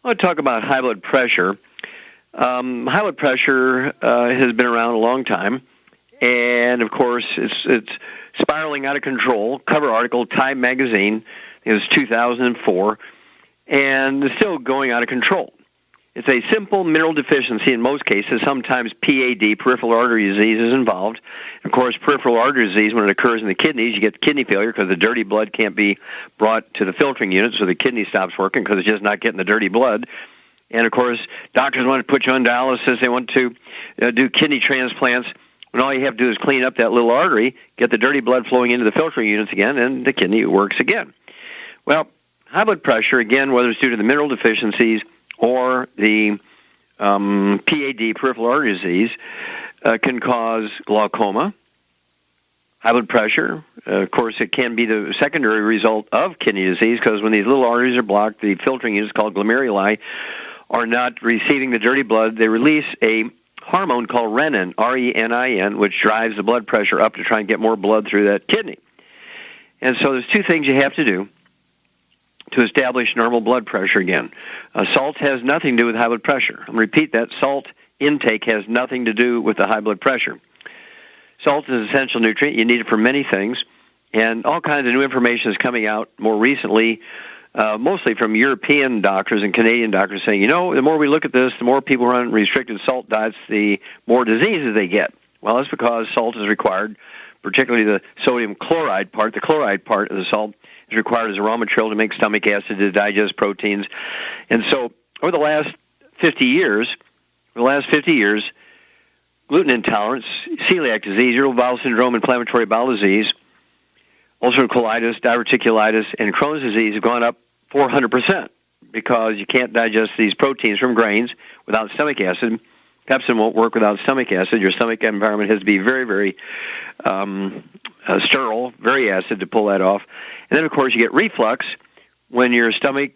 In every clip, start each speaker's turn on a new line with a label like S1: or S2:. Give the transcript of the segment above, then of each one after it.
S1: want to talk about high blood pressure. High blood pressure has been around a long time, and of course it's spiraling out of control. Cover article, Time magazine, it was 2004, and it's still going out of control. It's a simple mineral deficiency in most cases. Sometimes PAD, peripheral artery disease, is involved. Of course, peripheral artery disease, when it occurs in the kidneys, you get kidney failure because the dirty blood can't be brought to the filtering unit, so the kidney stops working because it's just not getting the dirty blood. And, of course, doctors want to put you on dialysis. They want to do kidney transplants. And all you have to do is clean up that little artery, get the dirty blood flowing into the filtering units again, and the kidney works again. Well, high blood pressure, again, whether it's due to the mineral deficiencies or the PAD, peripheral artery disease, can cause glaucoma. High blood pressure, of course, it can be the secondary result of kidney disease because when these little arteries are blocked, the filtering units called glomeruli are not receiving the dirty blood. They release a hormone called renin, R-E-N-I-N, which drives the blood pressure up to try and get more blood through that kidney. And so there's two things you have to do to establish normal blood pressure again. Salt has nothing to do with high blood pressure. I'll repeat that. Salt intake has nothing to do with the high blood pressure. Salt is an essential nutrient. You need it for many things. And all kinds of new information is coming out more recently, mostly from European doctors and Canadian doctors saying, you know, the more we look at this, the more people run restricted salt diets, the more diseases they get. Well, that's because salt is required, particularly the sodium chloride part, the chloride part of the salt, is required as a raw material to make stomach acid to digest proteins. And so over the last 50 years, gluten intolerance, celiac disease, irritable bowel syndrome, inflammatory bowel disease, ulcerative colitis, diverticulitis, and Crohn's disease have gone up 400% because you can't digest these proteins from grains without stomach acid. Pepsin won't work without stomach acid. Your stomach environment has to be very, very sterile, very acid to pull that off. And then, of course, you get reflux when your stomach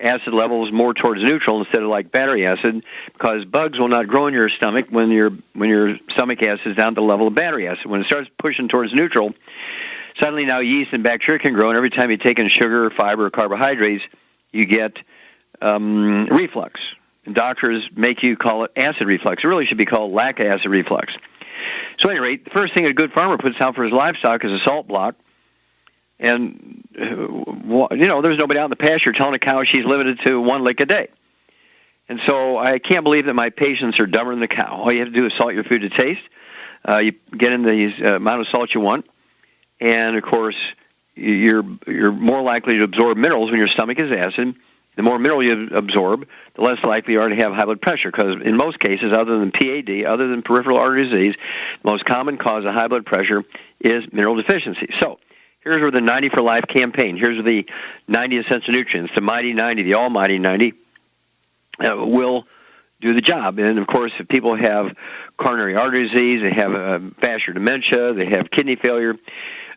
S1: acid level is more towards neutral instead of like battery acid, because bugs will not grow in your stomach when your stomach acid is down to the level of battery acid. When it starts pushing towards neutral, suddenly now yeast and bacteria can grow, and every time you take in sugar, fiber, or carbohydrates, you get reflux. And doctors make you call it acid reflux. It really should be called lactic acid reflux. So at any rate, the first thing a good farmer puts out for his livestock is a salt block. And, there's nobody out in the pasture telling a cow she's limited to 1 lick a day. And so I can't believe that my patients are dumber than the cow. All you have to do is salt your food to taste. You get in the amount of salt you want. And, of course, you're more likely to absorb minerals when your stomach is acid. The more mineral you absorb, the less likely you are to have high blood pressure, because in most cases, other than PAD, other than peripheral artery disease, the most common cause of high blood pressure is mineral deficiency. So here's where the 90 for Life campaign, here's where the 90 essential nutrients, the Mighty 90, the Almighty 90, will do the job. And, of course, if people have coronary artery disease, they have vascular dementia, they have kidney failure,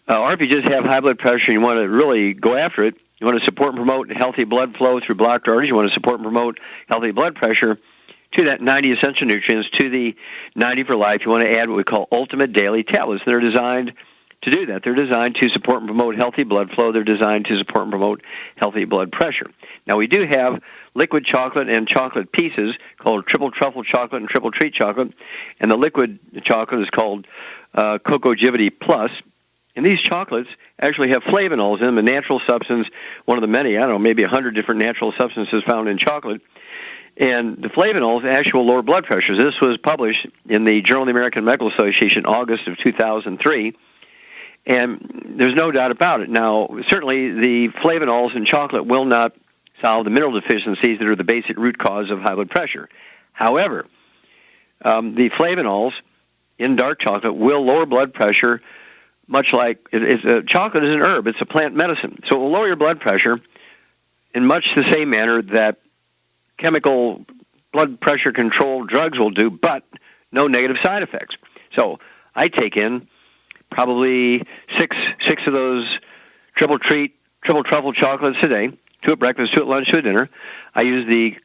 S1: or if you just have high blood pressure and you want to really go after it, you want to support and promote healthy blood flow through blocked arteries, you want to support and promote healthy blood pressure, to that 90 essential nutrients, to the 90 for Life, you want to add what we call Ultimate Daily Tablets. They're designed to do that. They're designed to support and promote healthy blood flow. They're designed to support and promote healthy blood pressure. Now, we do have liquid chocolate and chocolate pieces called triple truffle chocolate and triple treat chocolate, and the liquid chocolate is called Cocogivity Plus. And these chocolates actually have flavonols in them, a natural substance, one of the many, maybe 100 different natural substances found in chocolate. And the flavonols actually lower blood pressure. This was published in the Journal of the American Medical Association, August of 2003. And there's no doubt about it. Now, certainly the flavonols in chocolate will not solve the mineral deficiencies that are the basic root cause of high blood pressure. However, the flavonols in dark chocolate will lower blood pressure, much like chocolate is an herb. It's a plant medicine. So it will lower your blood pressure in much the same manner that chemical blood pressure control drugs will do, but no negative side effects. So I take in probably six of those triple truffle chocolates a day, 2 at breakfast, 2 at lunch, 2 at dinner. I use the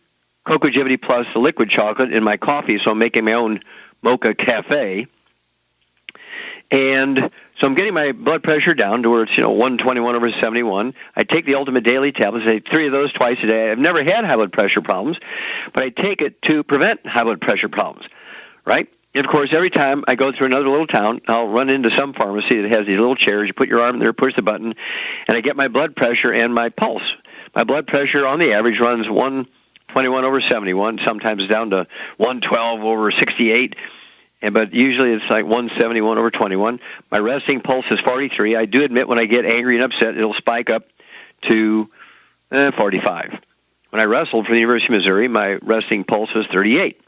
S1: Cocogivity Plus, the liquid chocolate, in my coffee, so I'm making my own mocha cafe. And So I'm getting my blood pressure down to where it's 121/71. I take the Ultimate Daily tablets. I take 3 of those twice a day. I've never had high blood pressure problems, but I take it to prevent high blood pressure problems, right? And of course, every time I go through another little town, I'll run into some pharmacy that has these little chairs. You put your arm there, push the button, and I get my blood pressure and my pulse. My blood pressure on the average runs 121/71, sometimes down to 112/68. But usually it's like 171/21. My resting pulse is 43. I do admit when I get angry and upset, it'll spike up to 45. When I wrestled for the University of Missouri, my resting pulse was 38.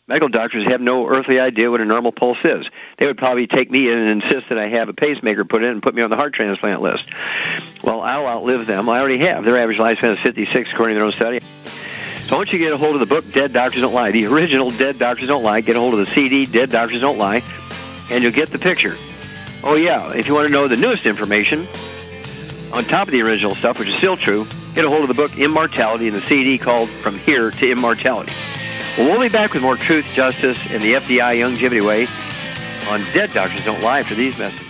S1: Medical doctors have no earthly idea what a normal pulse is. They would probably take me in and insist that I have a pacemaker put in and put me on the heart transplant list. Well, I'll outlive them. I already have. Their average lifespan is 56, according to their own study. So I want you to get a hold of the book, Dead Doctors Don't Lie. The original Dead Doctors Don't Lie. Get a hold of the CD, Dead Doctors Don't Lie, and you'll get the picture. Oh, yeah, if you want to know the newest information, on top of the original stuff, which is still true, get a hold of the book, Immortality, and the CD called From Here to Immortality. Well, we'll be back with more truth, justice, and the FDI Youngevity Way on Dead Doctors Don't Lie after these messages.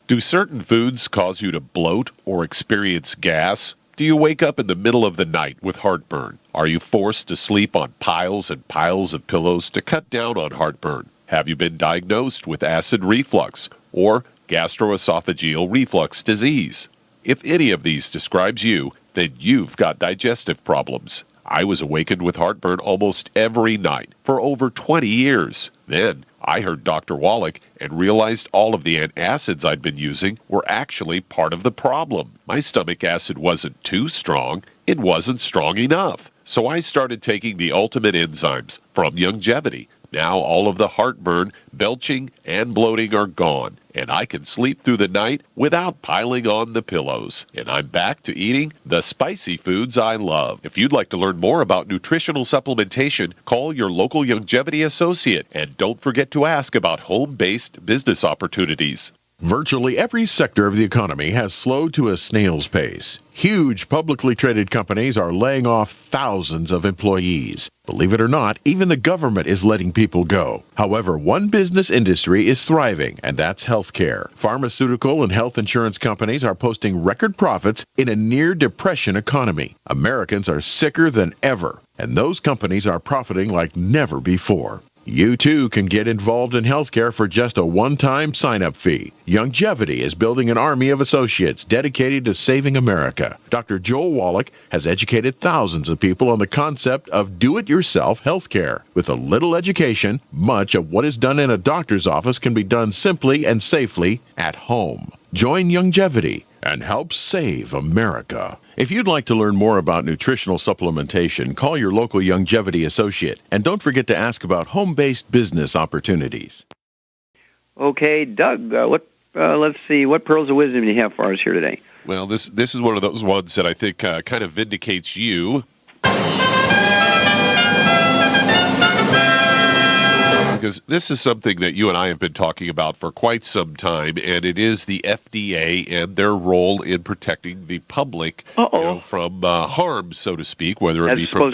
S2: Do certain foods cause you to bloat or experience gas? Do you wake up in the middle of the night with heartburn? Are you forced to sleep on piles and piles of pillows to cut down on heartburn? Have you been diagnosed with acid reflux or gastroesophageal reflux disease? If any of these describes you, then you've got digestive problems. I was awakened with heartburn almost every night for over 20 years. Then I heard Dr. Wallach and realized all of the antacids I'd been using were actually part of the problem. My stomach acid wasn't too strong, it wasn't strong enough. So I started taking the Ultimate Enzymes from Youngevity. Now all of the heartburn, belching, and bloating are gone, and I can sleep through the night without piling on the pillows. And I'm back to eating the spicy foods I love. If you'd like to learn more about nutritional supplementation, call your local Youngevity associate, and don't forget to ask about home-based business opportunities.
S3: Virtually every sector of the economy has slowed to a snail's pace. Huge publicly traded companies are laying off thousands of employees. Believe it or not, even the government is letting people go. However, one business industry is thriving, and that's healthcare. Pharmaceutical and health insurance companies are posting record profits in a near-depression economy. Americans are sicker than ever, and those companies are profiting like never before. You too can get involved in healthcare for just a one-time sign-up fee. Youngevity is building an army of associates dedicated to saving America. Dr. Joel Wallach has educated thousands of people on the concept of do-it-yourself healthcare. With a little education, much of what is done in a doctor's office can be done simply and safely at home. Join Youngevity and help save America. If you'd like to learn more about nutritional supplementation, call your local Youngevity associate. And don't forget to ask about home-based business opportunities.
S1: Okay, Doug, let's see, what pearls of wisdom do you have for us here today?
S2: Well, this is one of those ones that I think kind of vindicates you. Because this is something that you and I have been talking about for quite some time, and it is the FDA and their role in protecting the public from harm, so to speak, whether it be from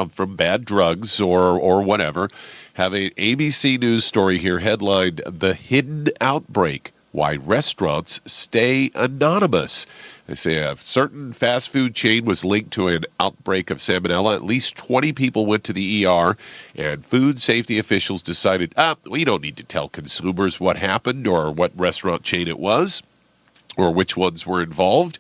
S2: from bad drugs or whatever. Have an ABC News story here headlined, "The Hidden Outbreak: Why Restaurants Stay Anonymous." They say a certain fast food chain was linked to an outbreak of salmonella. At least 20 people went to the ER, and food safety officials decided, we don't need to tell consumers what happened or what restaurant chain it was or which ones were involved.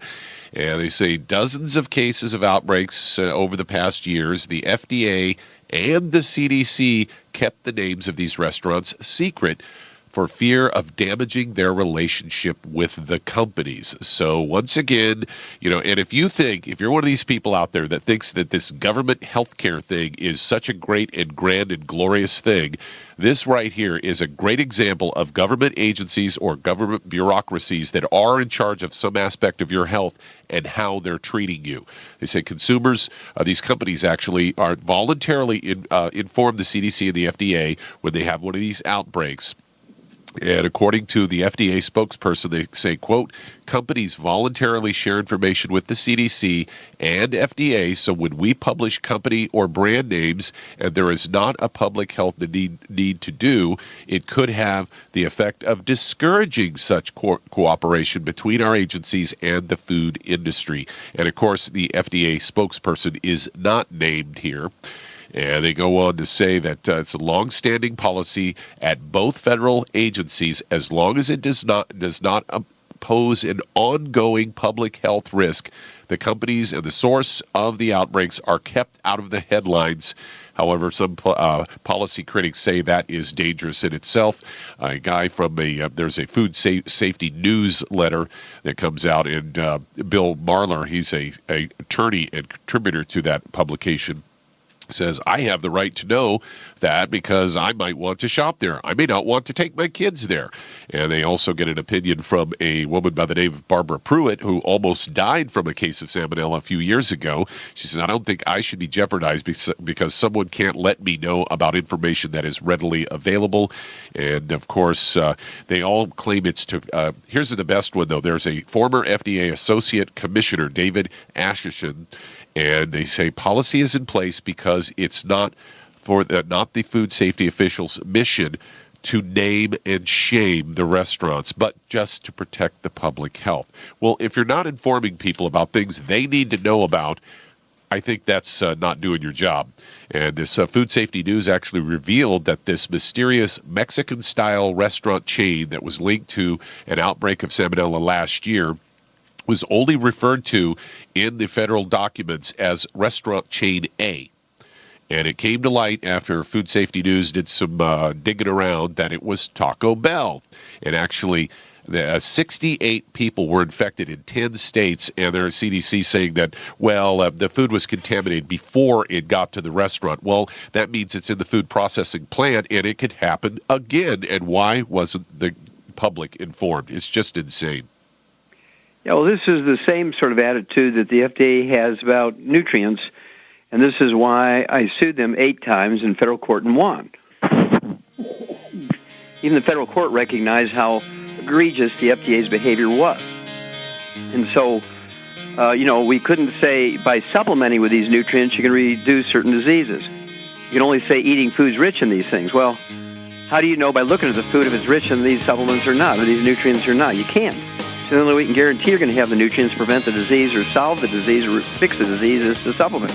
S2: And they say dozens of cases of outbreaks over the past years. The FDA and the CDC kept the names of these restaurants secret for fear of damaging their relationship with the companies. So once again, and if you're one of these people out there that thinks that this government healthcare thing is such a great and grand and glorious thing, this right here is a great example of government agencies or government bureaucracies that are in charge of some aspect of your health and how they're treating you. They say consumers, these companies actually are voluntarily inform the CDC and the FDA when they have one of these outbreaks. And according to the FDA spokesperson, they say, quote, companies voluntarily share information with the CDC and FDA, so when we publish company or brand names and there is not a public health need to do, it could have the effect of discouraging such cooperation between our agencies and the food industry. And of course, the FDA spokesperson is not named here. And they go on to say that it's a long-standing policy at both federal agencies, as long as it does not pose an ongoing public health risk, the companies and the source of the outbreaks are kept out of the headlines. However, some policy critics say that is dangerous in itself. A guy from there's a food safety newsletter that comes out, and Bill Marler, he's a attorney and contributor to that publication, says, I have the right to know that because I might want to shop there. I may not want to take my kids there. And they also get an opinion from a woman by the name of Barbara Pruitt, who almost died from a case of salmonella a few years ago. She says, I don't think I should be jeopardized because someone can't let me know about information that is readily available. And of course, they all claim it's to, here's the best one though. There's a former FDA Associate Commissioner, David Acheson, and they say policy is in place because it's not the food safety officials' mission to name and shame the restaurants, but just to protect the public health. Well, if you're not informing people about things they need to know about, I think that's not doing your job. And this Food Safety News actually revealed that this mysterious Mexican-style restaurant chain that was linked to an outbreak of salmonella last year was only referred to in the federal documents as Restaurant Chain A. And it came to light after Food Safety News did some digging around that it was Taco Bell. And actually, 68 people were infected in 10 states, and their CDC saying that, well, the food was contaminated before it got to the restaurant. Well, that means it's in the food processing plant, and it could happen again. And why wasn't the public informed? It's just insane.
S1: Yeah, well, this is the same sort of attitude that the FDA has about nutrients, and this is why I sued them 8 times in federal court and won. Even the federal court recognized how egregious the FDA's behavior was. And so, we couldn't say by supplementing with these nutrients you can reduce certain diseases. You can only say eating foods rich in these things. Well, how do you know by looking at the food if it's rich in these supplements or not, or these nutrients or not? You can't. So the only way we can guarantee you're going to have the nutrients to prevent the disease or solve the disease or fix the disease is the supplement.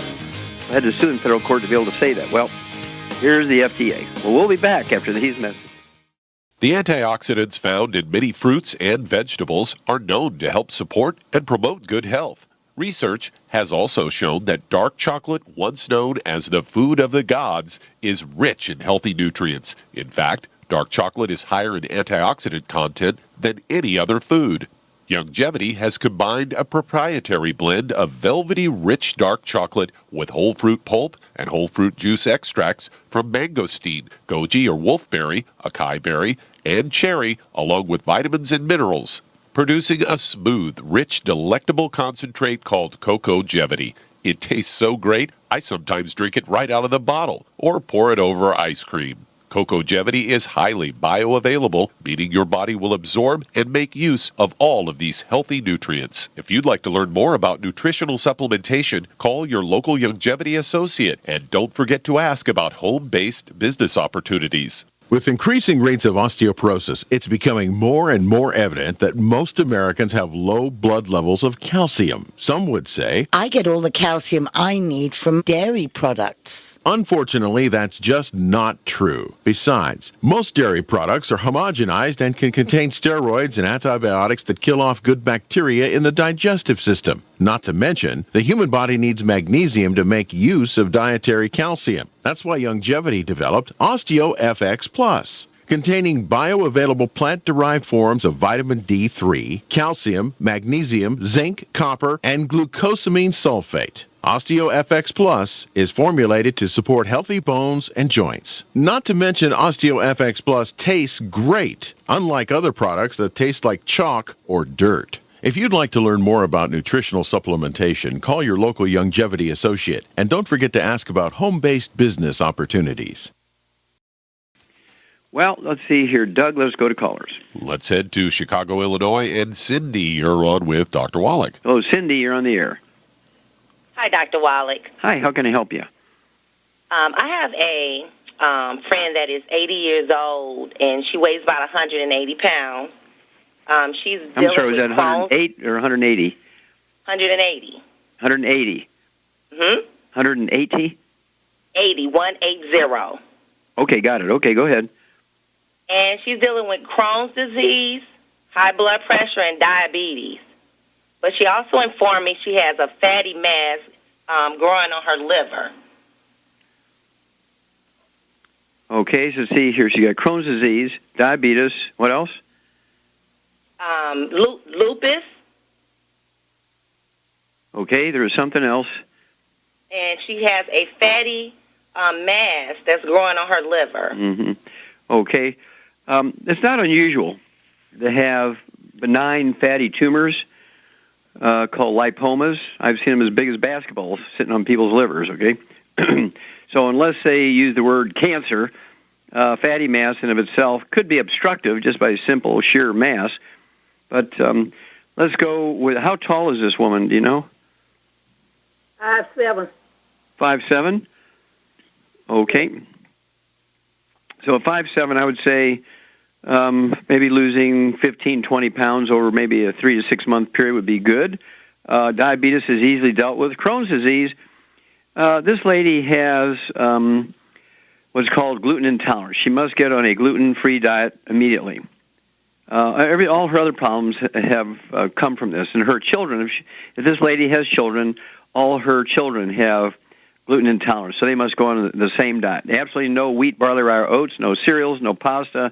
S1: I had to sue in federal court to be able to say that. Well, here's the FDA. Well, we'll be back after these messages.
S2: The antioxidants found in many fruits and vegetables are known to help support and promote good health. Research has also shown that dark chocolate, once known as the food of the gods, is rich in healthy nutrients. In fact, dark chocolate is higher in antioxidant content than any other food. Youngevity has combined a proprietary blend of velvety rich dark chocolate with whole fruit pulp and whole fruit juice extracts from mangosteen, goji or wolfberry, acai berry, and cherry, along with vitamins and minerals, producing a smooth, rich, delectable concentrate called Cocogevity. It tastes so great, I sometimes drink it right out of the bottle or pour it over ice cream. Cocogevity is highly bioavailable, meaning your body will absorb and make use of all of these healthy nutrients. If you'd like to learn more about nutritional supplementation, call your local Youngevity associate, and don't forget to ask about home-based business opportunities.
S3: With increasing rates of osteoporosis, it's becoming more and more evident that most Americans have low blood levels of calcium. Some would say,
S4: I get all the calcium I need from dairy products.
S3: Unfortunately, that's just not true. Besides, most dairy products are homogenized and can contain steroids and antibiotics that kill off good bacteria in the digestive system. Not to mention, the human body needs magnesium to make use of dietary calcium. That's why Youngevity developed OsteoFX Plus, containing bioavailable plant-derived forms of vitamin D3, calcium, magnesium, zinc, copper, and glucosamine sulfate. OsteoFX Plus is formulated to support healthy bones and joints. Not to mention, OsteoFX Plus tastes great, unlike other products that taste like chalk or dirt. If you'd like to learn more about nutritional supplementation, call your local Youngevity associate, and don't forget to ask about home-based business opportunities.
S1: Well, let's see here. Doug, let's go to callers.
S2: Let's head to Chicago, Illinois. And Cindy, you're on with Dr. Wallach.
S1: Oh, Cindy, you're on the air.
S5: Hi, Dr. Wallach.
S1: Hi, how can I help you?
S5: I have a friend that is 80 years old, and she weighs about 180 pounds. She's
S1: I'm sorry, was that 108 or 180?
S5: 180.
S1: 180.
S5: Mm-hmm.
S1: 180?
S5: 180.
S1: Okay, got it. Okay, go ahead.
S5: And she's dealing with Crohn's disease, high blood pressure, and diabetes. But she also informed me she has a fatty mass growing on her liver.
S1: Okay, so see here, she got Crohn's disease, diabetes, what else?
S5: Lupus.
S1: Okay, there was something else.
S5: And she has a fatty mass that's growing on her liver.
S1: Mm-hmm. Okay. It's not unusual to have benign fatty tumors called lipomas. I've seen them as big as basketballs sitting on people's livers, okay? So unless they use the word cancer, fatty mass in of itself could be obstructive just by simple sheer mass. But let's go with, how tall is this woman, do you know?
S5: 5'7".
S1: 5'7"? Okay. So at 5'7", I would say maybe losing 15, 20 pounds over maybe a 3 to 6 month period would be good. Diabetes is easily dealt with. Crohn's disease, this lady has what's called gluten intolerance. She must get on a gluten-free diet immediately. All her other problems have come from this. And her children, if this lady has children, all her children have gluten intolerance, so they must go on the same diet. Absolutely no wheat, barley, rye, or oats, no cereals, no pasta,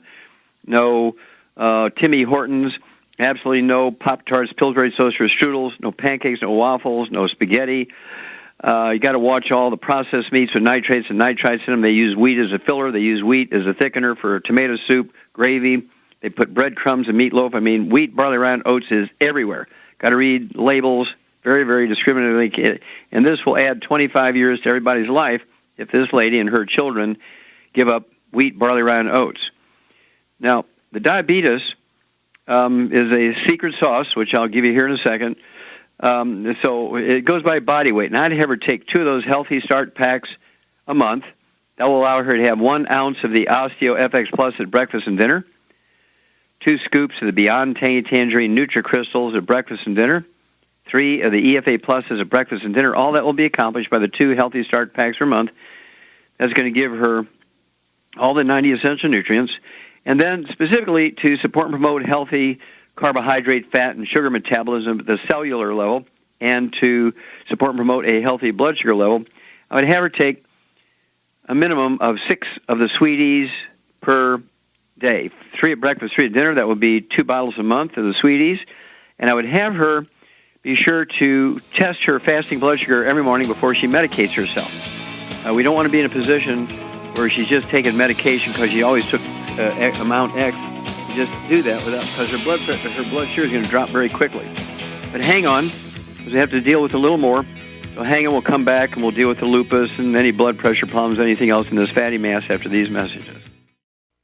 S1: no Timmy Hortons, absolutely no Pop-Tarts, Pillsbury toast, or strudels, no pancakes, no waffles, no spaghetti. You got to watch all the processed meats with nitrates and nitrites in them. They use wheat as a filler. They use wheat as a thickener for tomato soup, gravy. They put breadcrumbs and meatloaf. I mean, wheat, barley, rye, and oats is everywhere. Got to read labels very, very discriminatingly. And this will add 25 years to everybody's life if this lady and her children give up wheat, barley, rye, and oats. Now, the diabetes is a secret sauce, which I'll give you here in a second. So it goes by body weight. And I'd have her take 2 of those Healthy Start packs a month. That will allow her to have 1 ounce of the Osteo FX Plus at breakfast and dinner, 2 scoops of the Beyond Tangy Tangerine NutriCrystals at breakfast and dinner, 3 of the EFA Pluses at breakfast and dinner. All that will be accomplished by the 2 Healthy Start packs per month. That's going to give her all the 90 essential nutrients. And then specifically to support and promote healthy carbohydrate, fat, and sugar metabolism at the cellular level, and to support and promote a healthy blood sugar level, I would have her take a minimum of 6 of the Sweeties per day. 3 at breakfast, 3 at dinner. That would be 2 bottles a month of the Sweeties. And I would have her be sure to test her fasting blood sugar every morning before she medicates herself. We don't want to be in a position where she's just taking medication because she always took amount X. You just do that because her blood sugar is going to drop very quickly. But hang on, because we have to deal with a little more. So hang on, we'll come back and we'll deal with the lupus and any blood pressure problems, anything else in this fatty mass after these messages.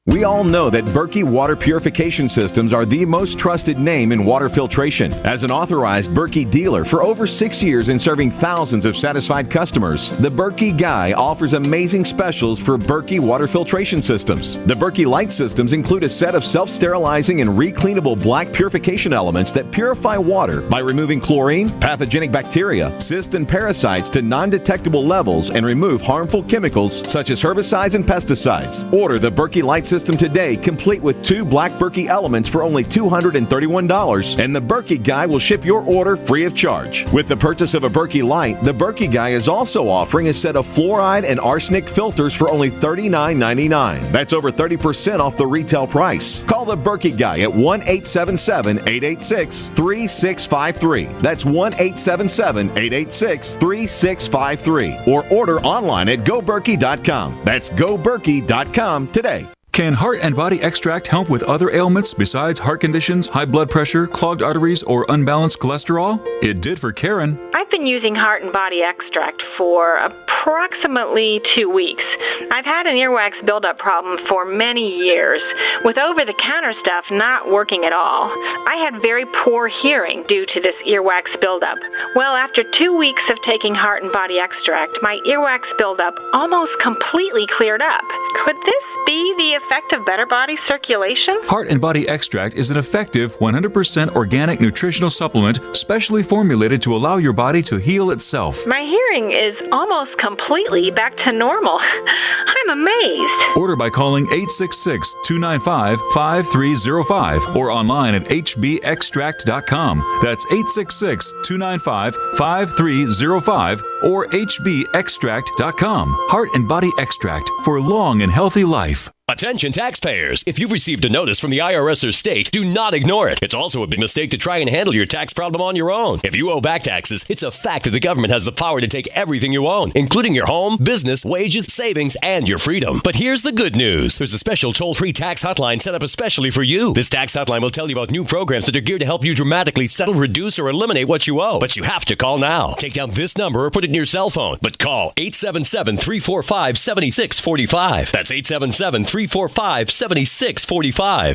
S6: We all know that Berkey Water Purification Systems are the most trusted name in water filtration. As an authorized Berkey dealer for over 6 years and serving thousands of satisfied customers, the Berkey Guy offers amazing specials for Berkey Water Filtration Systems. The Berkey Light Systems include a set of self-sterilizing and recleanable black purification elements that purify water by removing chlorine, pathogenic bacteria, cysts, and parasites to non-detectable levels and remove harmful chemicals such as herbicides and pesticides. Order the Berkey Light System today, complete with 2 black Berkey elements for only $231, and the Berkey Guy will ship your order free of charge. With the purchase of a Berkey Light, the Berkey Guy is also offering a set of fluoride and arsenic filters for only $39.99. That's over 30% off the retail price. Call the Berkey Guy at 1-877-886-3653. That's 1-877-886-3653. Or order online at GoBerkey.com. That's GoBerkey.com today.
S7: Can Heart and Body Extract help with other ailments besides heart conditions, high blood pressure, clogged arteries, or unbalanced cholesterol? It did for Karen.
S8: I've been using Heart and Body Extract for approximately 2 weeks. I've had an earwax buildup problem for many years, with over-the-counter stuff not working at all. I had very poor hearing due to this earwax buildup. Well, after 2 weeks of taking Heart and Body Extract, my earwax buildup almost completely cleared up. Could this be the effect of better body circulation?
S7: Heart and Body Extract is an effective 100% organic nutritional supplement specially formulated to allow your body to heal itself.
S8: My hearing is almost completely back to normal. I'm amazed.
S7: Order by calling 866-295-5305 or online at hbextract.com. That's 866-295-5305 or hbextract.com. Heart and Body Extract for long and healthy life.
S9: Attention taxpayers. If you've received a notice from the IRS or state, do not ignore it. It's also a big mistake to try and handle your tax problem on your own. If you owe back taxes, it's a fact that the government has the power to take everything you own, including your home, business, wages, savings, and your freedom. But here's the good news. There's a special toll-free tax hotline set up especially for you. This tax hotline will tell you about new programs that are geared to help you dramatically settle, reduce, or eliminate what you owe. But you have to call now. Take down this number or put it in your cell phone. But call 877-345-7645. That's 877-345-7645.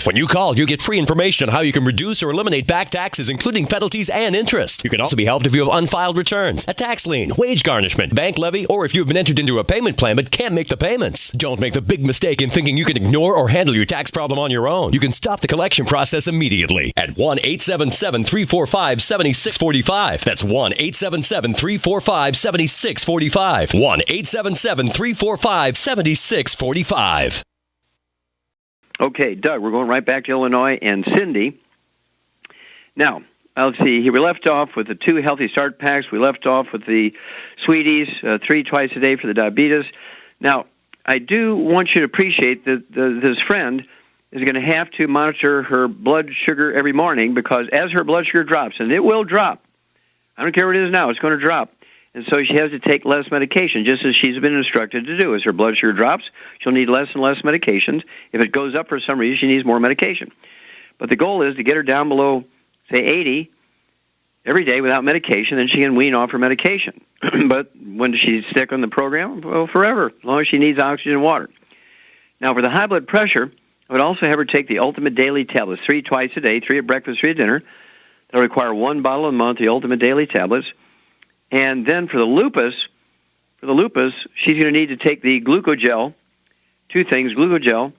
S9: When you call, you get free information on how you can reduce or eliminate back taxes, including penalties and interest. You can also be helped if you have unfiled returns, a tax lien, wage garnishment, bank levy, or if you've been entered into a payment plan but can't make the payments. Don't make the big mistake in thinking you can ignore or handle your tax problem on your own. You can stop the collection process immediately at 1-877-345-7645. That's 1-877-345-7645. 1-877-345-7645.
S1: Okay, Doug, we're going right back to Illinois and Cindy. Now, let's see. We left off with the 2 Healthy Start packs. We left off with the Sweeties, 3 twice a day for the diabetes. Now, I do want you to appreciate that this friend is going to have to monitor her blood sugar every morning because as her blood sugar drops, and it will drop, I don't care what it is now, it's going to drop. And so she has to take less medication, just as she's been instructed to do. As her blood sugar drops, she'll need less and less medications. If it goes up for some reason, she needs more medication. But the goal is to get her down below, say, 80 every day without medication, then she can wean off her medication. But when does she stick on the program? Well, forever, as long as she needs oxygen and water. Now, for the high blood pressure, I would also have her take the Ultimate Daily Tablets, 3 twice a day, 3 at breakfast, 3 at dinner. They'll require 1 bottle a month, the Ultimate Daily Tablets. And then for the lupus, she's going to need to take the glucogel, 2 things, glucogel,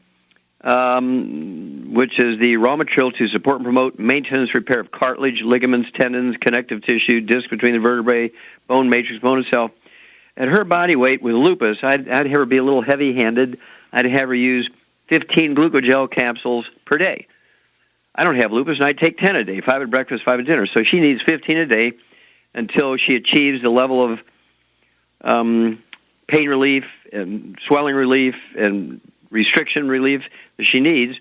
S1: which is the raw material to support and promote maintenance, repair of cartilage, ligaments, tendons, connective tissue, disc between the vertebrae, bone matrix, bone itself. At her body weight with lupus, I'd have her be a little heavy-handed. I'd have her use 15 glucogel capsules per day. I don't have lupus, and I take 10 a day, 5 at breakfast, 5 at dinner. So she needs 15 a day until she achieves the level of pain relief and swelling relief and restriction relief that she needs.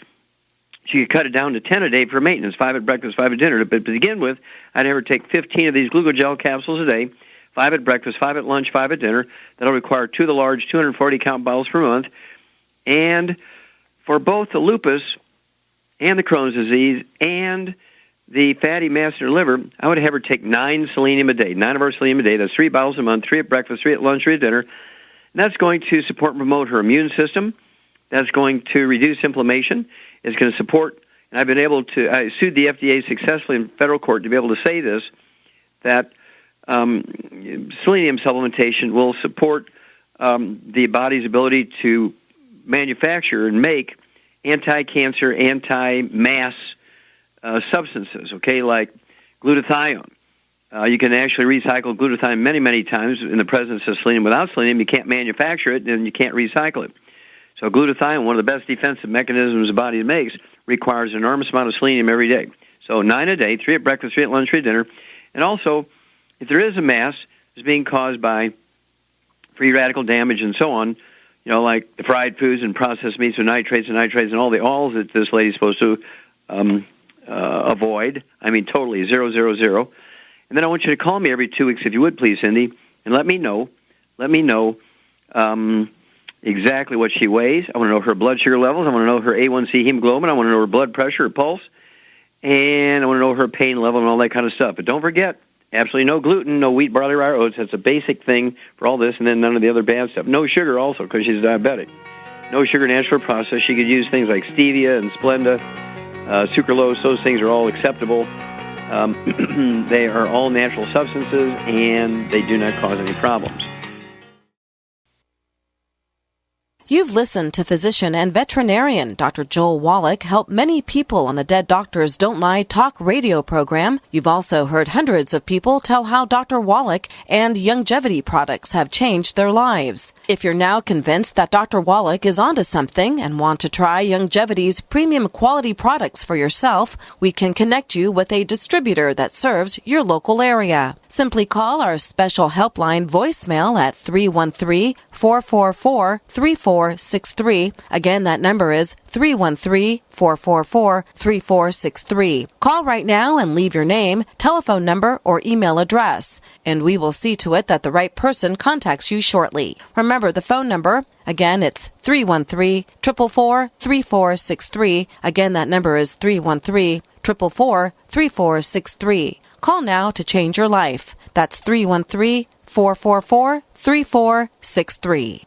S1: She could cut it down to 10 a day for maintenance, 5 at breakfast, 5 at dinner. But to begin with, I'd have her take 15 of these glucogel capsules a day, 5 at breakfast, 5 at lunch, 5 at dinner. That'll require 2 of the large 240-count bottles per month. And for both the lupus and the Crohn's disease and the fatty mass in her liver, I would have her take 9 selenium a day, 9 of our selenium a day. That's 3 bottles a month, 3 at breakfast, 3 at lunch, 3 at dinner. And that's going to support and promote her immune system. That's going to reduce inflammation. It's going to support, and I've been able to, I sued the FDA successfully in federal court to be able to say this, that selenium supplementation will support the body's ability to manufacture and make anti-cancer, anti-mass substances, okay, like glutathione. You can actually recycle glutathione many, many times in the presence of selenium. Without selenium, you can't manufacture it, and you can't recycle it. So glutathione, one of the best defensive mechanisms the body makes, requires an enormous amount of selenium every day. So 9 a day, 3 at breakfast, 3 at lunch, 3 at dinner. And also, if there is a mass that's being caused by free radical damage and so on, you know, like the fried foods and processed meats with nitrates and all the alls that this lady's supposed to avoid. I mean, totally, 0, 0, 0. And then I want you to call me every 2 weeks, if you would, please, Cindy, and let me know exactly what she weighs. I want to know her blood sugar levels. I want to know her A1C hemoglobin. I want to know her blood pressure, her pulse. And I want to know her pain level and all that kind of stuff. But don't forget, absolutely no gluten, no wheat, barley, rye, or oats. That's a basic thing for all this, and then none of the other bad stuff. No sugar also, because she's diabetic. No sugar, naturally processed. She could use things like stevia and Splenda, sucralose. Those things are all acceptable. They are all natural substances, and they do not cause any problems.
S10: You've listened to physician and veterinarian Dr. Joel Wallach help many people on the Dead Doctors Don't Lie talk radio program. You've also heard hundreds of people tell how Dr. Wallach and Youngevity products have changed their lives. If you're now convinced that Dr. Wallach is onto something and want to try Youngevity's premium quality products for yourself, we can connect you with a distributor that serves your local area. Simply call our special helpline voicemail at 313-444-3463. Again, that number is 313-444-3463. Call right now and leave your name, telephone number, or email address, and we will see to it that the right person contacts you shortly. Remember the phone number. Again, it's 313-444-3463. Again, that number is 313-444-3463. Call now to change your life. That's 313-444-3463.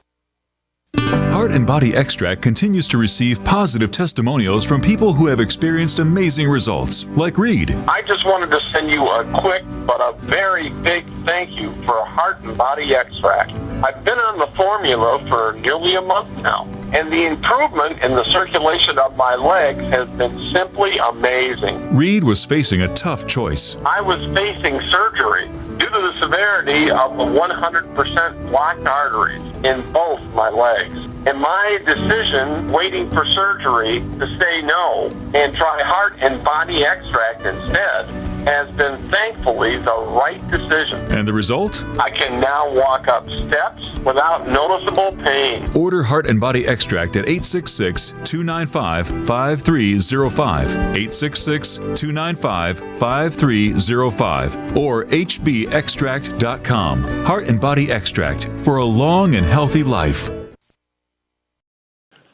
S7: Heart and Body Extract continues to receive positive testimonials from people who have experienced amazing results, like Reed.
S11: I just wanted to send you a quick but a very big thank you for Heart and Body Extract. I've been on the formula for nearly a month now, and the improvement in the circulation of my legs has been simply amazing.
S7: Reed was facing a tough choice.
S11: I was facing surgery due to the severity of the 100% blocked arteries in both my legs. And my decision, waiting for surgery, to say no and try Heart and Body Extract instead, has been thankfully the right decision.
S7: And the result?
S11: I can now walk up steps without noticeable pain.
S7: Order Heart and Body Extract at 866-295-5305, 866-295-5305, or hbextract.com. Heart and Body Extract for a long and healthy life.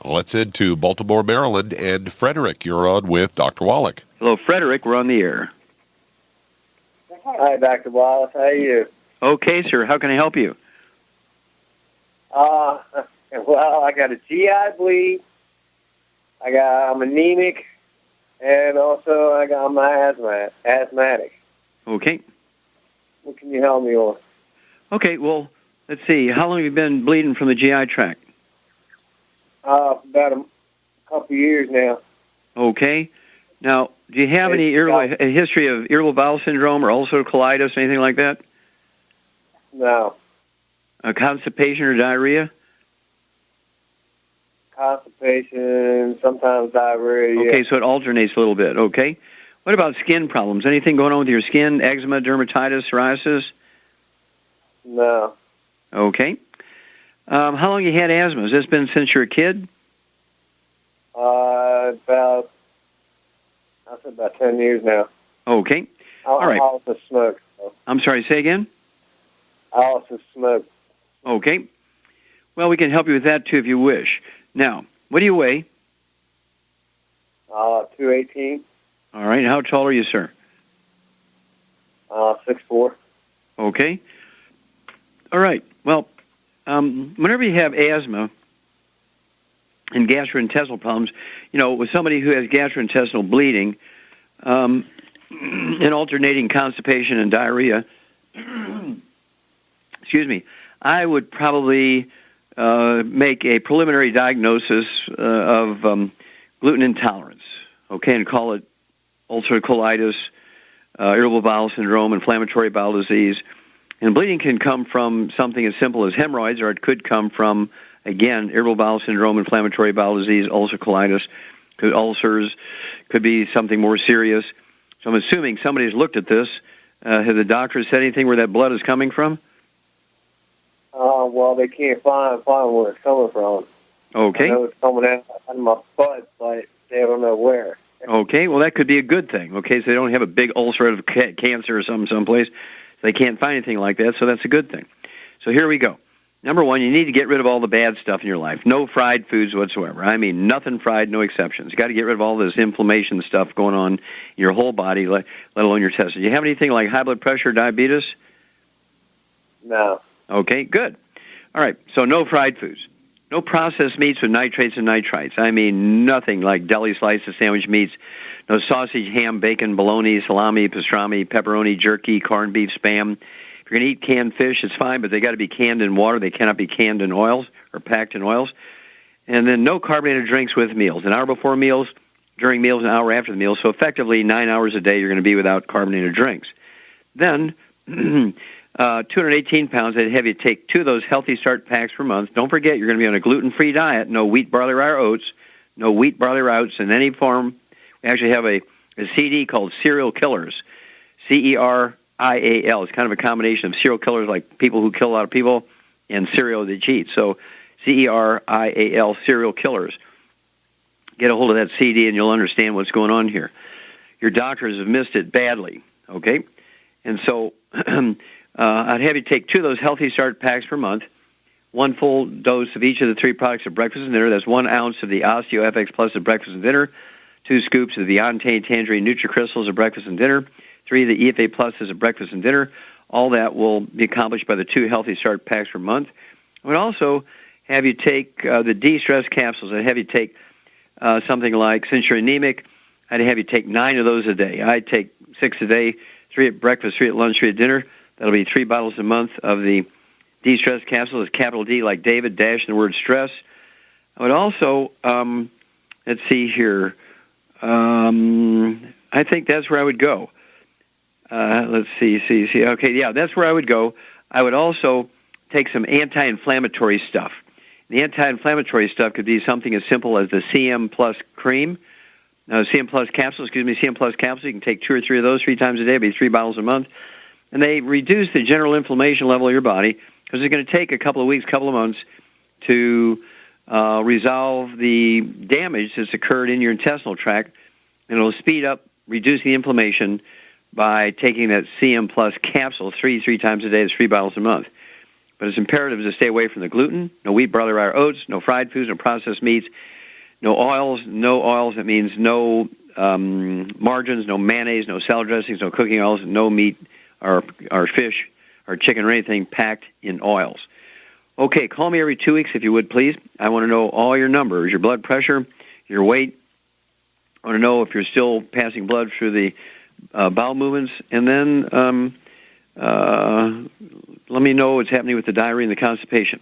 S2: Let's head to Baltimore, Maryland, and Frederick, you're on with Dr. Wallach.
S1: Hello, Frederick. We're on the air.
S12: Hi, Dr. Wallace. How are you?
S1: Okay, sir. How can I help you?
S12: Well, I got a GI bleed. I'm anemic, and also I'm asthmatic.
S1: Okay.
S12: What can you help me on?
S1: Okay, well, let's see. How long have you been bleeding from the GI tract?
S12: About a couple years now.
S1: Okay. Now, do you have a history of irritable bowel syndrome or ulcerative colitis or anything like that?
S12: No.
S1: Constipation or diarrhea?
S12: Constipation, sometimes diarrhea.
S1: Okay, so it alternates a little bit. Okay. What about skin problems? Anything going on with your skin? Eczema, dermatitis, psoriasis?
S12: No.
S1: Okay. How long you had asthma? Has this been since you were a kid?
S12: About 10 years now.
S1: Okay. All right.
S12: I also smoke. So.
S1: I'm sorry, say again?
S12: I also smoke.
S1: Okay. Well, we can help you with that, too, if you wish. Now, what do you weigh?
S12: 218.
S1: All right. How tall are you, sir?
S12: 6'4".
S1: Okay. All right. Well, whenever you have asthma and gastrointestinal problems, with somebody who has gastrointestinal bleeding and alternating constipation and diarrhea, excuse me, I would probably make a preliminary diagnosis of gluten intolerance, okay, and call it ulcerative colitis, irritable bowel syndrome, inflammatory bowel disease. And bleeding can come from something as simple as hemorrhoids, or it could come from, again, irritable bowel syndrome, inflammatory bowel disease, ulcerative colitis, ulcers, could be something more serious. So I'm assuming somebody's looked at this. Have the doctors said anything where that blood is coming from?
S12: Well, they can't find where it's coming from.
S1: Okay.
S12: I know it's coming out of my butt, but they don't know where.
S1: Okay, well, that could be a good thing, okay? So they don't have a big ulcerative cancer or someplace. They can't find anything like that, so that's a good thing. So here we go. Number one, you need to get rid of all the bad stuff in your life. No fried foods whatsoever. I mean, nothing fried, no exceptions. You got to get rid of all this inflammation stuff going on in your whole body, let alone your testes. Do you have anything like high blood pressure, diabetes?
S12: No.
S1: Okay, good. All right, so no fried foods. No processed meats with nitrates and nitrites. I mean, nothing like deli slices, sandwich meats. No sausage, ham, bacon, bologna, salami, pastrami, pepperoni, jerky, corned beef, Spam. If you're going to eat canned fish, it's fine, but they got to be canned in water. They cannot be canned in oils or packed in oils. And then no carbonated drinks with meals. An hour before meals, during meals, an hour after the meals. So effectively, 9 hours a day you're going to be without carbonated drinks. Then 218 pounds, I'd have you take 2 of those Healthy Start packs per month. Don't forget, you're going to be on a gluten-free diet. No wheat, barley, rye, or oats. No wheat, barley, or oats in any form. We actually have a CD called Serial Killers, Cerial. It's kind of a combination of serial killers, like people who kill a lot of people, and cereal that cheat. So Cerial, Serial Killers. Get a hold of that CD and you'll understand what's going on here. Your doctors have missed it badly, okay? And so I'd have you take 2 of those Healthy Start packs per month, 1 full dose of each of the 3 products at breakfast and dinner. That's 1 ounce of the OsteoFX Plus at breakfast and dinner, 2 scoops of the Beyond Tangerine NutriCrystals at breakfast and dinner, 3 of the EFA Pluses at breakfast and dinner. All that will be accomplished by the 2 Healthy Start packs per month. I would also have you take the de-stress capsules. I'd have you take something like, since you're anemic, I'd have you take 9 of those a day. I'd take 6 a day, 3 at breakfast, 3 at lunch, 3 at dinner. That'll be 3 bottles a month of the de-stress capsules, capital D like David, dash in the word stress. I would also, let's see here, I think that's where I would go. Let's see. Okay, yeah, that's where I would go. I would also take some anti-inflammatory stuff. The anti-inflammatory stuff could be something as simple as the CM Plus cream, CM Plus capsules. CM Plus capsules. You can take 2 or 3 of those 3 times a day. It'd be 3 bottles a month. And they reduce the general inflammation level of your body because it's going to take a couple of weeks, couple of months to resolve the damage that's occurred in your intestinal tract. And it'll speed up, reduce the inflammation by taking that CM Plus capsule 3 times a day. It's 3 bottles a month. But it's imperative to stay away from the gluten, no wheat, barley, rye, or oats, no fried foods, no processed meats, no oils. That means no margarines, no mayonnaise, no salad dressings, no cooking oils, no meat or fish or chicken or anything packed in oils. Okay, call me every 2 weeks if you would, please. I want to know all your numbers, your blood pressure, your weight. I want to know if you're still passing blood through the bowel movements, and then let me know what's happening with the diarrhea and the constipation.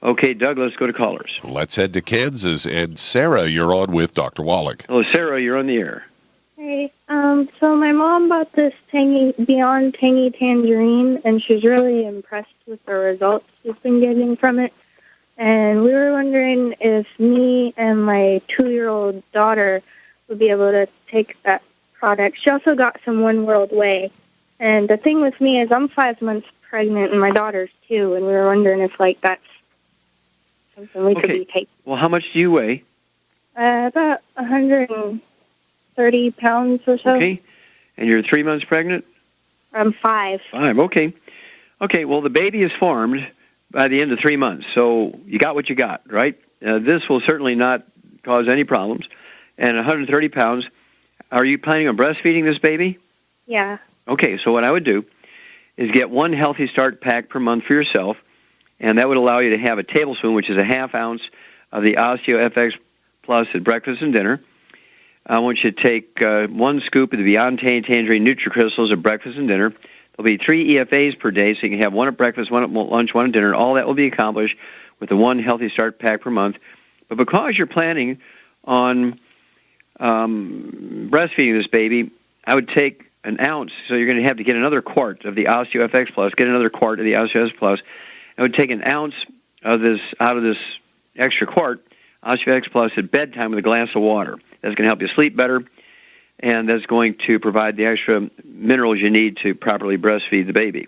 S1: Okay, Doug, let's go to callers.
S2: Let's head to Kansas. And Sarah, you're on with Dr. Wallach.
S1: Hello, Sarah, you're on the air.
S13: Hey, so my mom bought this Beyond Tangy Tangerine, and she's really impressed with the results she's been getting from it. And we were wondering if me and my 2-year-old daughter would be able to take that product. She also got some One World Whey. And the thing with me is I'm 5 months pregnant, and my daughter's 2, and we were wondering if, that's something we could be taking.
S1: Well, how much do you weigh?
S13: About 130 pounds or so.
S1: Okay. And you're 3 months pregnant?
S13: I'm 5.
S1: 5, okay. Okay, well, the baby is formed by the end of 3 months, so you got what you got, right? This will certainly not cause any problems. And 130 pounds, are you planning on breastfeeding this baby?
S13: Yeah.
S1: Okay, so what I would do is get 1 Healthy Start pack per month for yourself, and that would allow you to have a tablespoon, which is a half ounce of the OsteoFX Plus at breakfast and dinner. I want you to take 1 scoop of the Beyond Tangerine NutriCrystals at breakfast and dinner. There'll be 3 EFAs per day, so you can have 1 at breakfast, 1 at lunch, 1 at dinner. All that will be accomplished with the 1 Healthy Start pack per month. But because you're planning on breastfeeding this baby, I would take an ounce, so you're going to have to get another quart of the OsteoFX Plus, get another quart of the OsteoFX Plus. I would take an ounce of this out of this extra quart, OsteoFX Plus, at bedtime with a glass of water. That's going to help you sleep better, and that's going to provide the extra minerals you need to properly breastfeed the baby.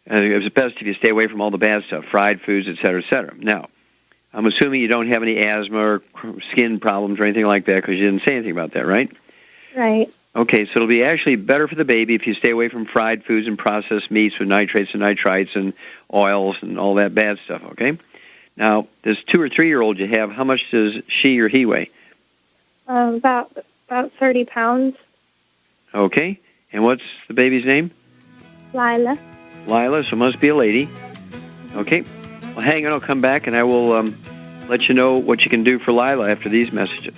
S1: And it's best if you stay away from all the bad stuff, fried foods, et cetera, et cetera. Now, I'm assuming you don't have any asthma or skin problems or anything like that because you didn't say anything about that, right?
S13: Right.
S1: Okay, so it'll be actually better for the baby if you stay away from fried foods and processed meats with nitrates and nitrites and oils and all that bad stuff, okay? Now, this 2 or 3-year-old you have, how much does she or he weigh?
S13: About 30 pounds.
S1: Okay, and what's the baby's name?
S13: Lila.
S1: Lila, so it must be a lady. Okay, well, hang on, I'll come back and I will let you know what you can do for Lila after these messages.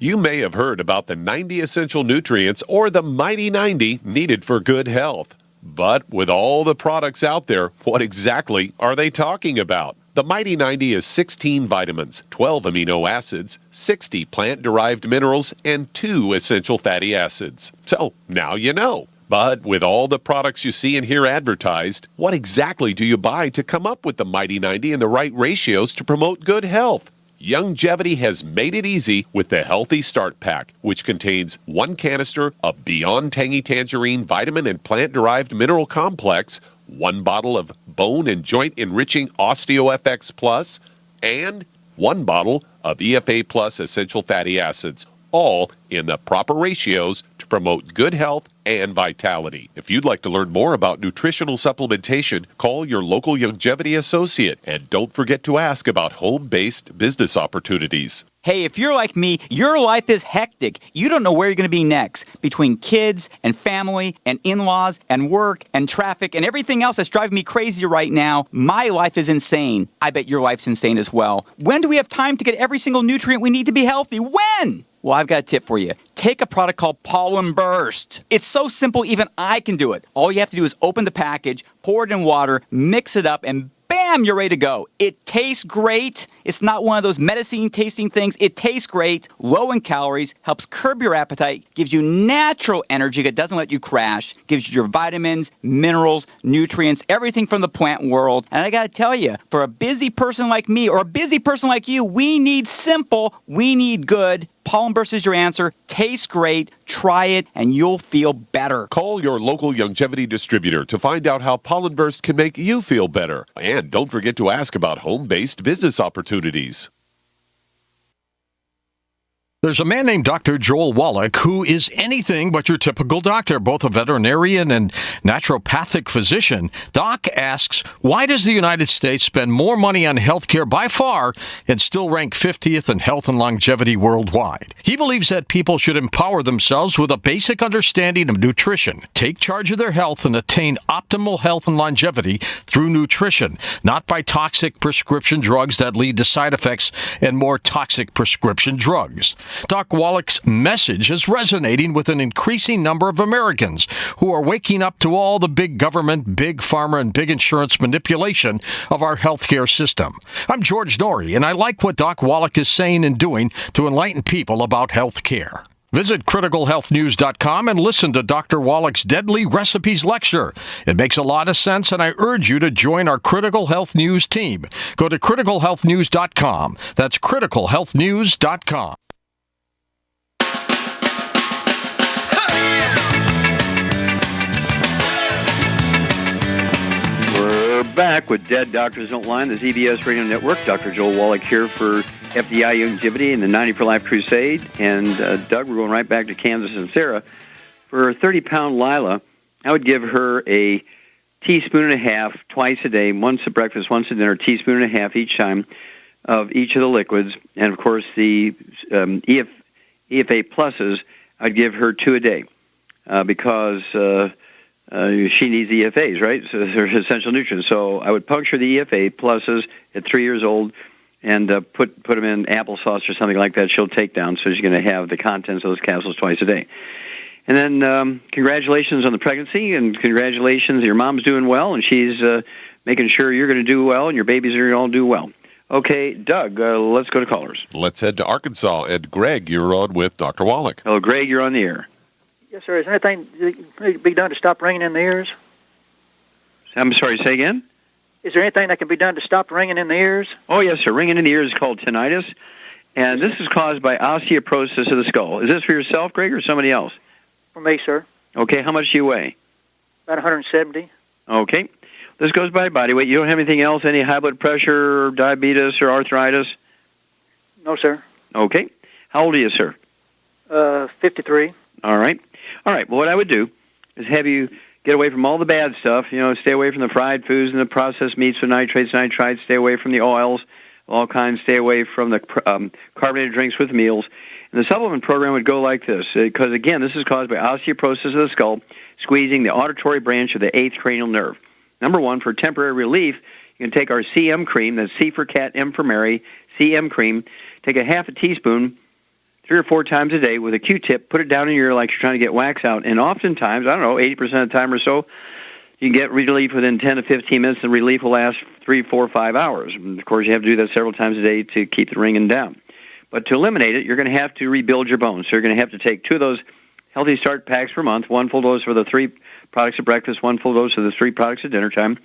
S2: You may have heard about the 90 essential nutrients or the Mighty 90 needed for good health. But with all the products out there, what exactly are they talking about? The Mighty 90 is 16 vitamins, 12 amino acids, 60 plant-derived minerals, and 2 essential fatty acids. So now you know. But with all the products you see and hear advertised, what exactly do you buy to come up with the Mighty 90 and the right ratios to promote good health? Youngevity has made it easy with the Healthy Start Pack, which contains 1 canister of Beyond Tangy Tangerine vitamin and plant-derived mineral complex, 1 bottle of bone and joint enriching OsteoFX Plus, and 1 bottle of EFA Plus essential fatty acids, all in the proper ratios to promote good health and vitality. If you'd like to learn more about nutritional supplementation, call your local Youngevity associate, and don't forget to ask about home-based business opportunities.
S14: Hey, if you're like me, your life is hectic. You don't know where you're going to be next. Between kids and family and in-laws and work and traffic and everything else that's driving me crazy right now, my life is insane. I bet your life's insane as well. When do we have time to get every single nutrient we need to be healthy? When? Well, I've got a tip for you. Take a product called Pollen Burst. It's so simple, even I can do it. All you have to do is open the package, pour it in water, mix it up, and bam, you're ready to go. It tastes great. It's not one of those medicine-tasting things. It tastes great, low in calories, helps curb your appetite, gives you natural energy that doesn't let you crash, gives you your vitamins, minerals, nutrients, everything from the plant world. And I got to tell you, for a busy person like me or a busy person like you, we need simple, we need good. Pollen Burst is your answer. Tastes great. Try it, and you'll feel better.
S2: Call your local Youngevity distributor to find out how Pollen Burst can make you feel better. And don't forget to ask about home-based business opportunities.
S15: There's a man named Dr. Joel Wallach who is anything but your typical doctor, both a veterinarian and naturopathic physician. Doc asks, why does the United States spend more money on healthcare by far and still rank 50th in health and longevity worldwide? He believes that people should empower themselves with a basic understanding of nutrition, take charge of their health, and attain optimal health and longevity through nutrition, not by toxic prescription drugs that lead to side effects and more toxic prescription drugs. Doc Wallach's message is resonating with an increasing number of Americans who are waking up to all the big government, big pharma, and big insurance manipulation of our healthcare system. I'm George Norrie, and I like what Doc Wallach is saying and doing to enlighten people about healthcare. Visit criticalhealthnews.com and listen to Dr. Wallach's Deadly Recipes lecture. It makes a lot of sense, and I urge you to join our Critical Health News team. Go to criticalhealthnews.com. That's criticalhealthnews.com.
S1: We're back with Dead Doctors Don't Lie, the ZBS Radio Network. Dr. Joel Wallach here for FDI Youngevity and the 90 for Life Crusade. And Doug, we're going right back to Kansas and Sarah. For a 30-pound Lila, I would give her a teaspoon and a half twice a day, once at breakfast, once at dinner, teaspoon and a half each time of each of the liquids. And, of course, the EFA pluses, I'd give her 2 a day because she needs EFAs, right? So they're essential nutrients. So I would puncture the EFA pluses at 3 years old and put them in applesauce or something like that. She'll take down, so she's going to have the contents of those capsules twice a day. And then congratulations on the pregnancy, and congratulations, your mom's doing well, and she's making sure you're going to do well, and your babies are going to all do well. Okay, Doug, let's go to callers.
S2: Let's head to Arkansas. And Greg, you're on with Dr. Wallach.
S1: Hello, Greg, you're on the air.
S16: Yes, sir. Is there anything that can be done to stop ringing in the ears?
S1: I'm sorry, say again?
S16: Is there anything that can be done to stop ringing in the ears?
S1: Oh, yes, sir. Ringing in the ears is called tinnitus, and this is caused by osteoporosis of the skull. Is this for yourself, Greg, or somebody else?
S16: For me, sir.
S1: Okay, how much do you weigh?
S16: About 170.
S1: Okay. This goes by body weight. You don't have anything else, any high blood pressure, or diabetes, or arthritis?
S16: No, sir.
S1: Okay. How old are you, sir?
S16: 53.
S1: All right. Well, what I would do is have you get away from all the bad stuff. Stay away from the fried foods and the processed meats, the nitrates, nitrites. Stay away from the oils, all kinds. Stay away from the carbonated drinks with meals. And the supplement program would go like this, because, again, this is caused by osteoporosis of the skull, squeezing the auditory branch of the 8th cranial nerve. Number one, for temporary relief, you can take our CM cream, that's C for cat, M for Mary, CM cream. Take a half a teaspoon 3 or 4 times a day with a Q-tip, put it down in your ear like you're trying to get wax out. And oftentimes, 80% of the time or so, you can get relief within 10 to 15 minutes, and relief will last 3, 4, 5 hours. And of course, you have to do that several times a day to keep the ringing down. But to eliminate it, you're going to have to rebuild your bones. So you're going to have to take 2 of those Healthy Start packs per month, 1 full dose for the 3 products at breakfast, 1 full dose for the 3 products at dinner time.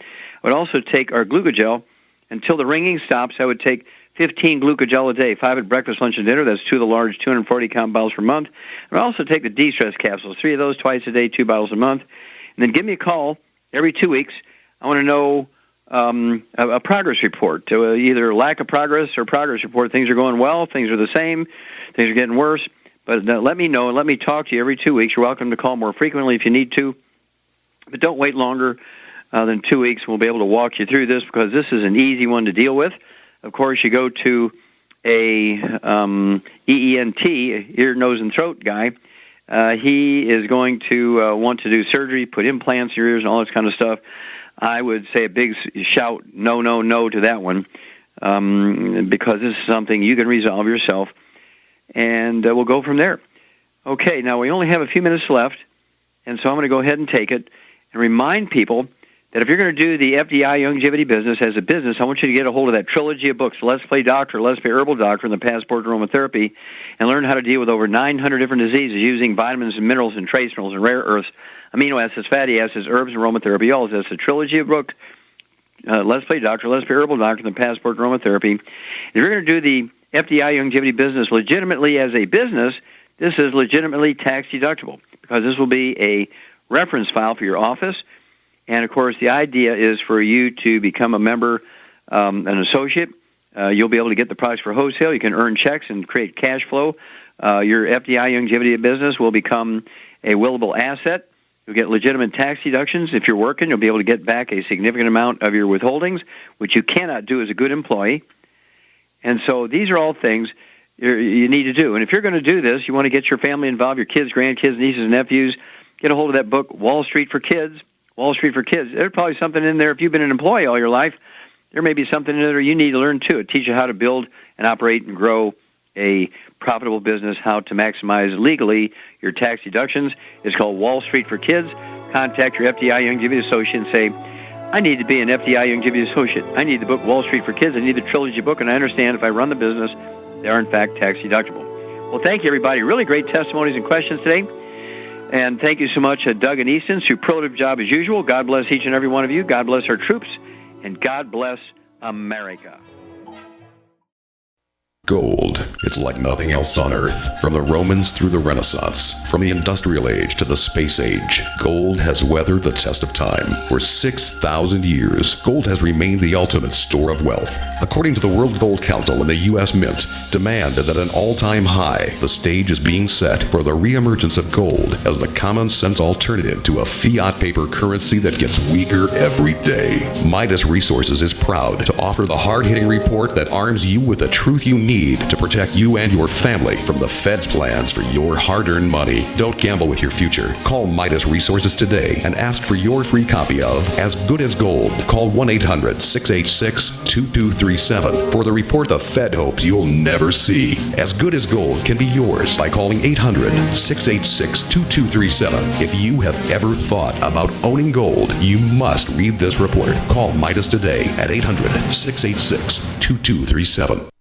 S1: I would also take our glucogel. Until the ringing stops, I would take 15 glucogel a day, 5 at breakfast, lunch, and dinner. That's 2 of the large 240-count bottles per month. I would also take the de-stress capsules, 3 of those twice a day, 2 bottles a month. And then give me a call every 2 weeks. I want to know a progress report, either lack of progress or progress report. Things are going well, things are the same, things are getting worse. But let me know and let me talk to you every 2 weeks. You're welcome to call more frequently if you need to. But don't wait longer than 2 weeks. We'll be able to walk you through this, because this is an easy one to deal with. Of course, you go to a EENT, ear, nose, and throat guy. He is going to want to do surgery, put implants in your ears, and all this kind of stuff. I would say a big shout, no, no, no to that one, because this is something you can resolve yourself, and we'll go from there. Okay, now we only have a few minutes left, and so I'm going to go ahead and take it and remind people that if you're going to do the FDI longevity business as a business, I want you to get a hold of that trilogy of books, Let's Play Doctor, Let's Play Herbal Doctor, and the Passport to Aromatherapy, and learn how to deal with over 900 different diseases using vitamins and minerals and trace minerals and rare earths, amino acids, fatty acids, herbs, and aromatherapy. All that's a trilogy of books, Let's Play Doctor, Let's Play Herbal Doctor, and the Passport to Aromatherapy. If you're going to do the FDI longevity business legitimately as a business, this is legitimately tax deductible, because this will be a reference file for your office. And, of course, the idea is for you to become a member, an associate. You'll be able to get the products for wholesale. You can earn checks and create cash flow. Your FDI longevity business will become a willable asset. You'll get legitimate tax deductions. If you're working, you'll be able to get back a significant amount of your withholdings, which you cannot do as a good employee. And so these are all things you need to do. And if you're going to do this, you want to get your family involved, your kids, grandkids, nieces, and nephews. Get a hold of that book, Wall Street for Kids. Wall Street for Kids. There's probably something in there. If you've been an employee all your life, there may be something in there you need to learn too. It teaches you how to build and operate and grow a profitable business, how to maximize legally your tax deductions. It's called Wall Street for Kids. Contact your FDI longevity associate and say, I need to be an FDI longevity associate. I need the book Wall Street for Kids. I need the trilogy book, and I understand if I run the business, they are in fact tax deductible. Well, thank you, everybody. Really great testimonies and questions today. And thank you so much, Doug and Easton. Superlative job as usual. God bless each and every one of you. God bless our troops. And God bless America.
S17: Gold. It's like nothing else on Earth. From the Romans through the Renaissance, from the Industrial Age to the Space Age, gold has weathered the test of time. For 6,000 years, gold has remained the ultimate store of wealth. According to the World Gold Council and the U.S. Mint, demand is at an all-time high. The stage is being set for the reemergence of gold as the common-sense alternative to a fiat paper currency that gets weaker every day. Midas Resources is proud to offer the hard-hitting report that arms you with the truth you need to protect you and your family from the Fed's plans for your hard-earned money. Don't gamble with your future. Call Midas Resources today and ask for your free copy of As Good as Gold. Call 1-800-686-2237 for the report the Fed hopes you'll never see. As Good as Gold can be yours by calling 800-686-2237. If you have ever thought about owning gold, you must read this report. Call Midas today at 800-686-2237.